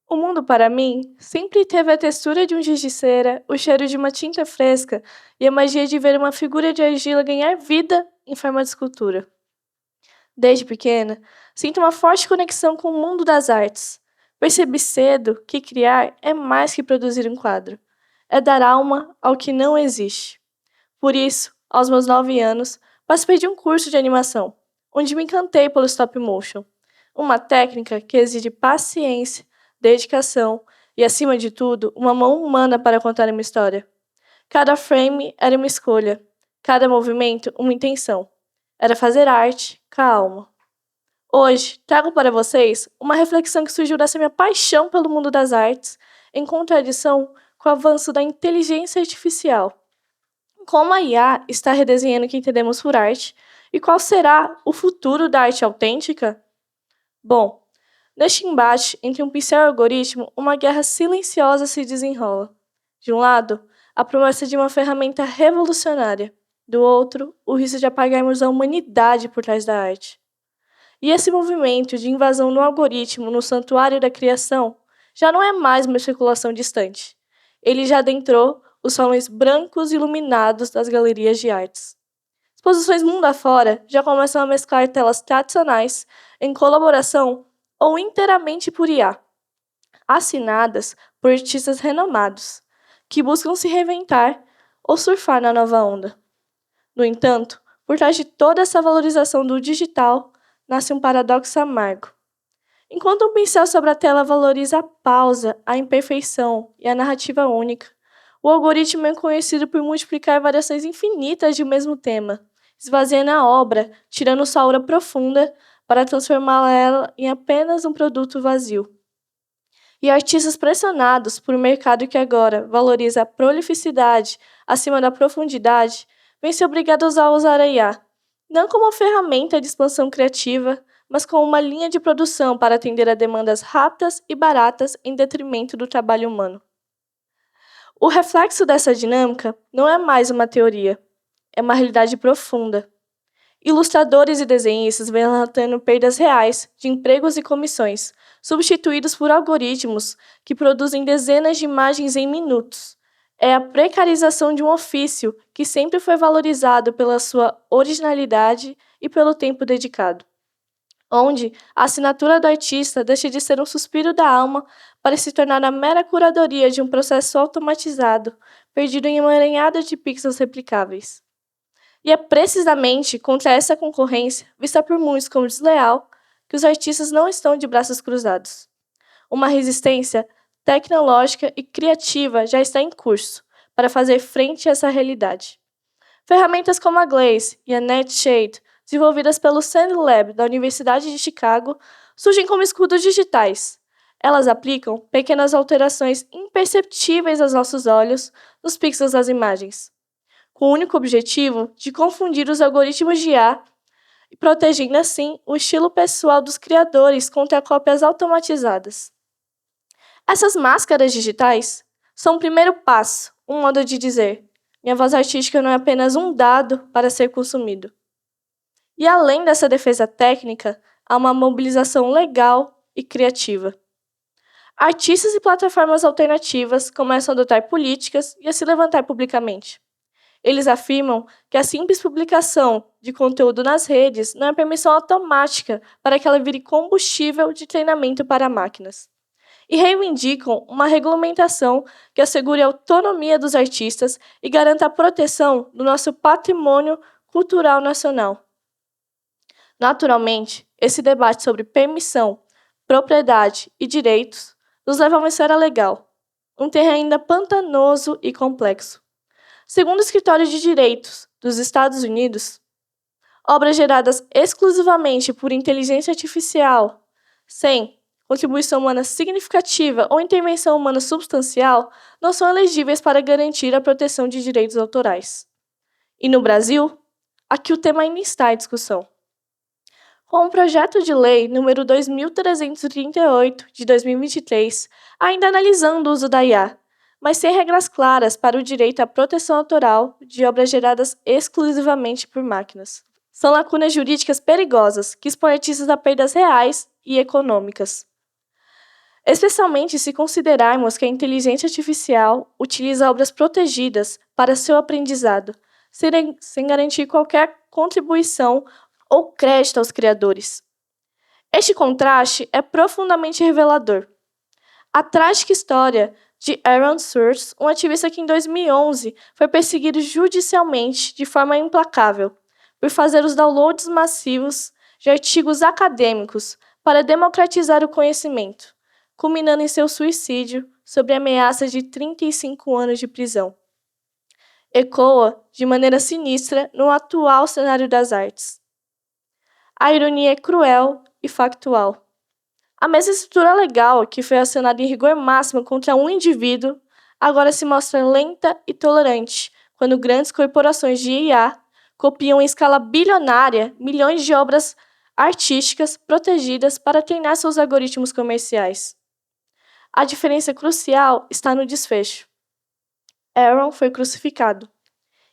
O mundo, para mim, sempre teve a textura de um giz de cera, o cheiro de uma tinta fresca e a magia de ver uma figura de argila ganhar vida em forma de escultura. Desde pequena, sinto uma forte conexão com o mundo das artes. Percebi cedo que criar é mais que produzir um quadro, é dar alma ao que não existe. Por isso, aos meus 9 anos, participei de um curso de animação, onde me encantei pelo stop motion, uma técnica que exige paciência, dedicação e, acima de tudo, uma mão humana para contar uma história. Cada frame era uma escolha, cada movimento uma intenção. Era fazer arte com a alma. Hoje, trago para vocês uma reflexão que surgiu dessa minha paixão pelo mundo das artes, em contradição com o avanço da inteligência artificial. Como a IA está redesenhando o que entendemos por arte e qual será o futuro da arte autêntica? Bom, neste embate entre um pincel e algoritmo, uma guerra silenciosa se desenrola. De um lado, a promessa de uma ferramenta revolucionária. Do outro, o risco de apagarmos a humanidade por trás da arte. E esse movimento de invasão no algoritmo, no santuário da criação, já não é mais uma especulação distante. Ele já adentrou os salões brancos e iluminados das galerias de artes. Exposições mundo afora já começam a mesclar telas tradicionais em colaboração ou inteiramente por IA, assinadas por artistas renomados, que buscam se reinventar ou surfar na nova onda. No entanto, por trás de toda essa valorização do digital, nasce um paradoxo amargo. Enquanto um pincel sobre a tela valoriza a pausa, a imperfeição e a narrativa única, o algoritmo é conhecido por multiplicar variações infinitas de um mesmo tema, esvaziando a obra, tirando sua aura profunda para transformá-la em apenas um produto vazio. E artistas pressionados por um mercado que agora valoriza a prolificidade acima da profundidade, vêm se obrigados a usar a IA, não como uma ferramenta de expansão criativa, mas como uma linha de produção para atender a demandas rápidas e baratas em detrimento do trabalho humano. O reflexo dessa dinâmica não é mais uma teoria, é uma realidade profunda. Ilustradores e desenhistas vêm relatando perdas reais de empregos e comissões, substituídos por algoritmos que produzem dezenas de imagens em minutos. É a precarização de um ofício que sempre foi valorizado pela sua originalidade e pelo tempo dedicado, onde a assinatura do artista deixa de ser um suspiro da alma para se tornar a mera curadoria de um processo automatizado, perdido em uma emaranhado de pixels replicáveis. E é precisamente contra essa concorrência, vista por muitos como desleal, que os artistas não estão de braços cruzados. Uma resistência tecnológica e criativa já está em curso para fazer frente a essa realidade. Ferramentas como a Glaze e a Nightshade, desenvolvidas pelo SandLab da Universidade de Chicago, surgem como escudos digitais. Elas aplicam pequenas alterações imperceptíveis aos nossos olhos nos pixels das imagens, com o único objetivo de confundir os algoritmos de IA e protegendo assim o estilo pessoal dos criadores contra cópias automatizadas. Essas máscaras digitais são o primeiro passo, um modo de dizer: minha voz artística não é apenas um dado para ser consumido. E além dessa defesa técnica, há uma mobilização legal e criativa. Artistas e plataformas alternativas começam a adotar políticas e a se levantar publicamente. Eles afirmam que a simples publicação de conteúdo nas redes não é permissão automática para que ela vire combustível de treinamento para máquinas. E reivindicam uma regulamentação que assegure a autonomia dos artistas e garanta a proteção do nosso patrimônio cultural nacional. Naturalmente, esse debate sobre permissão, propriedade e direitos nos leva a uma esfera legal, um terreno ainda pantanoso e complexo. Segundo o Escritório de Direitos dos Estados Unidos, obras geradas exclusivamente por inteligência artificial, sem contribuição humana significativa ou intervenção humana substancial, não são elegíveis para garantir a proteção de direitos autorais. E no Brasil, aqui o tema ainda está em discussão. Com o projeto de lei número 2338 de 2023, ainda analisando o uso da IA, mas sem regras claras para o direito à proteção autoral de obras geradas exclusivamente por máquinas. São lacunas jurídicas perigosas que expõem artistas a perdas reais e econômicas. Especialmente se considerarmos que a inteligência artificial utiliza obras protegidas para seu aprendizado, sem garantir qualquer contribuição ou crédito aos criadores. Este contraste é profundamente revelador. A trágica história de Aaron Swartz, um ativista que em 2011 foi perseguido judicialmente de forma implacável por fazer os downloads massivos de artigos acadêmicos para democratizar o conhecimento, culminando em seu suicídio sob ameaça de 35 anos de prisão. Ecoa de maneira sinistra no atual cenário das artes. A ironia é cruel e factual. A mesma estrutura legal que foi acionada em rigor máximo contra um indivíduo agora se mostra lenta e tolerante quando grandes corporações de IA copiam em escala bilionária milhões de obras artísticas protegidas para treinar seus algoritmos comerciais. A diferença crucial está no desfecho. Aaron foi crucificado,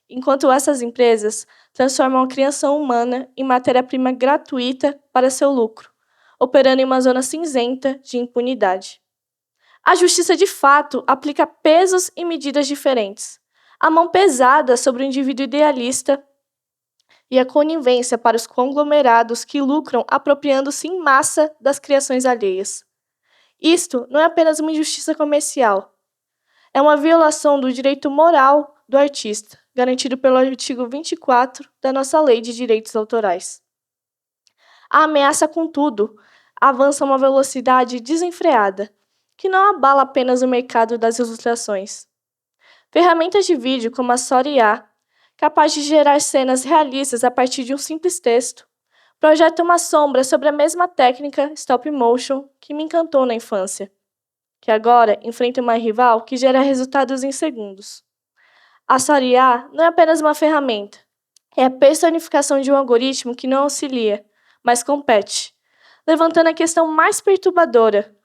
enquanto essas empresas transformam a criação humana em matéria-prima gratuita para seu lucro, operando em uma zona cinzenta de impunidade. A justiça, de fato, aplica pesos e medidas diferentes. A mão pesada sobre o indivíduo idealista e a conivência para os conglomerados que lucram apropriando-se em massa das criações alheias. Isto não é apenas uma injustiça comercial. É uma violação do direito moral do artista, garantido pelo artigo 24 da nossa Lei de Direitos Autorais. A ameaça, contudo, avança a uma velocidade desenfreada, que não abala apenas o mercado das ilustrações. Ferramentas de vídeo como a Sora IA, capaz de gerar cenas realistas a partir de um simples texto, projetam uma sombra sobre a mesma técnica stop motion que me encantou na infância, que agora enfrenta uma rival que gera resultados em segundos. A Sora IA não é apenas uma ferramenta, é a personificação de um algoritmo que não auxilia, mas compete, levantando a questão mais perturbadora.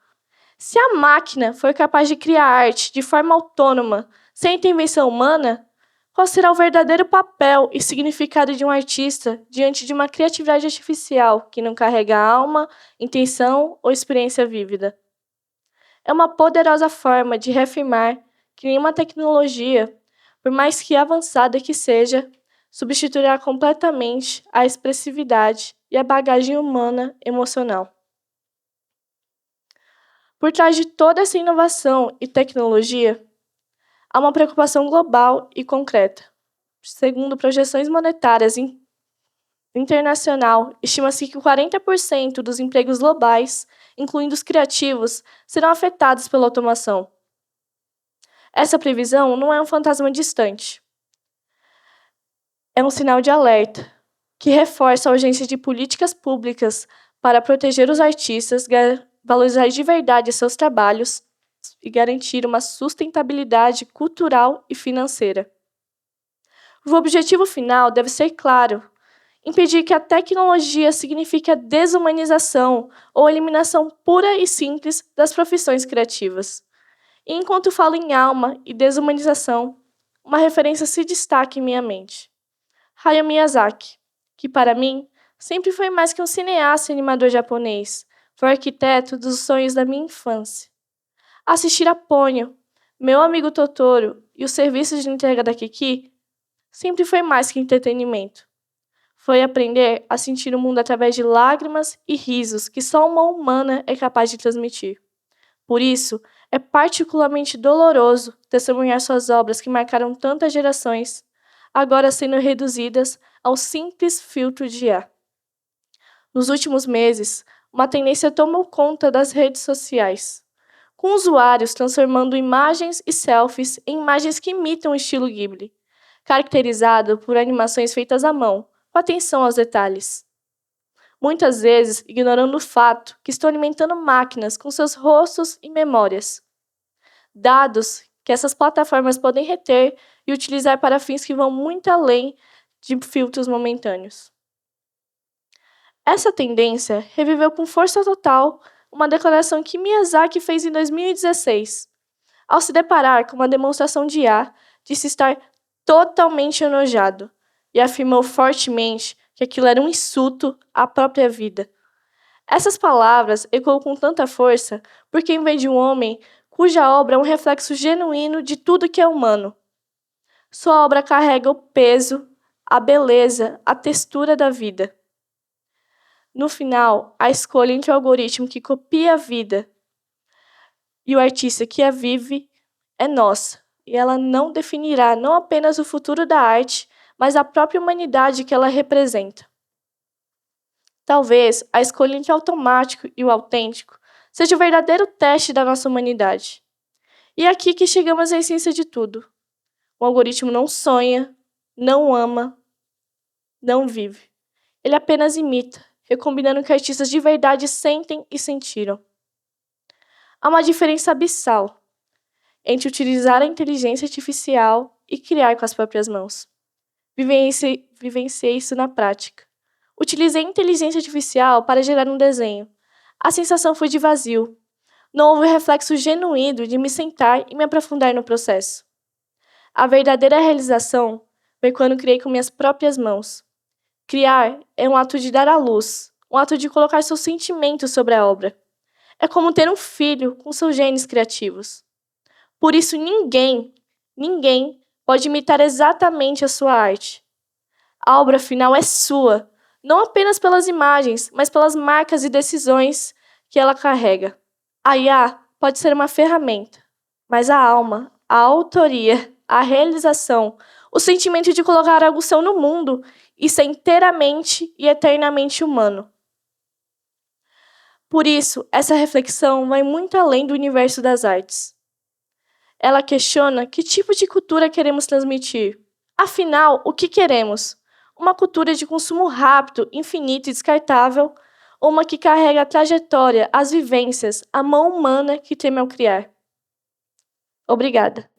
Se a máquina for capaz de criar arte de forma autônoma, sem intervenção humana, qual será o verdadeiro papel e significado de um artista diante de uma criatividade artificial que não carrega alma, intenção ou experiência vívida? É uma poderosa forma de reafirmar que nenhuma tecnologia, por mais que avançada que seja, substituirá completamente a expressividade e a bagagem humana emocional. Por trás de toda essa inovação e tecnologia, há uma preocupação global e concreta. Segundo projeções monetárias internacional, estima-se que 40% dos empregos globais, incluindo os criativos, serão afetados pela automação. Essa previsão não é um fantasma distante. É um sinal de alerta, que reforça a urgência de políticas públicas para proteger os artistas, valorizar de verdade seus trabalhos e garantir uma sustentabilidade cultural e financeira. O objetivo final deve ser claro: impedir que a tecnologia signifique a desumanização ou a eliminação pura e simples das profissões criativas. E enquanto falo em alma e desumanização, uma referência se destaca em minha mente: Hayao Miyazaki, que para mim sempre foi mais que um cineasta e animador japonês, foi o arquiteto dos sonhos da minha infância. Assistir a Ponyo, Meu Amigo Totoro e os serviços de entrega da Kiki sempre foi mais que entretenimento. Foi aprender a sentir o mundo através de lágrimas e risos que só uma humana é capaz de transmitir. Por isso, é particularmente doloroso testemunhar suas obras que marcaram tantas gerações, agora sendo reduzidas ao simples filtro de IA. Nos últimos meses, uma tendência tomou conta das redes sociais, com usuários transformando imagens e selfies em imagens que imitam o estilo Ghibli, caracterizado por animações feitas à mão, com atenção aos detalhes. Muitas vezes ignorando o fato que estão alimentando máquinas com seus rostos e memórias. Dados que essas plataformas podem reter e utilizar para fins que vão muito além de filtros momentâneos. Essa tendência reviveu com força total uma declaração que Miyazaki fez em 2016, ao se deparar com uma demonstração de A, disse estar totalmente enojado e afirmou fortemente que aquilo era um insulto à própria vida. Essas palavras ecoam com tanta força porque vem de um homem cuja obra é um reflexo genuíno de tudo que é humano. Sua obra carrega o peso, a beleza, a textura da vida. No final, a escolha entre o algoritmo que copia a vida e o artista que a vive é nossa, e ela não definirá não apenas o futuro da arte, mas a própria humanidade que ela representa. Talvez a escolha entre o automático e o autêntico seja o verdadeiro teste da nossa humanidade. E é aqui que chegamos à essência de tudo. O algoritmo não sonha, não ama, não vive. Ele apenas imita, recombinando o que artistas de verdade sentem e sentiram. Há uma diferença abissal entre utilizar a inteligência artificial e criar com as próprias mãos. Vivenciei isso na prática. Utilizei a inteligência artificial para gerar um desenho. A sensação foi de vazio. Não houve o reflexo genuíno de me sentar e me aprofundar no processo. A verdadeira realização foi quando criei com minhas próprias mãos. Criar é um ato de dar à luz, um ato de colocar seus sentimentos sobre a obra. É como ter um filho com seus genes criativos. Por isso, ninguém pode imitar exatamente a sua arte. A obra final é sua, não apenas pelas imagens, mas pelas marcas e decisões que ela carrega. A IA pode ser uma ferramenta, mas a alma, a autoria, a realização, o sentimento de colocar algo seu no mundo, isso é inteiramente e eternamente humano. Por isso, essa reflexão vai muito além do universo das artes. Ela questiona que tipo de cultura queremos transmitir. Afinal, o que queremos? Uma cultura de consumo rápido, infinito e descartável, ou uma que carrega a trajetória, as vivências, a mão humana que teme ao criar? Obrigada.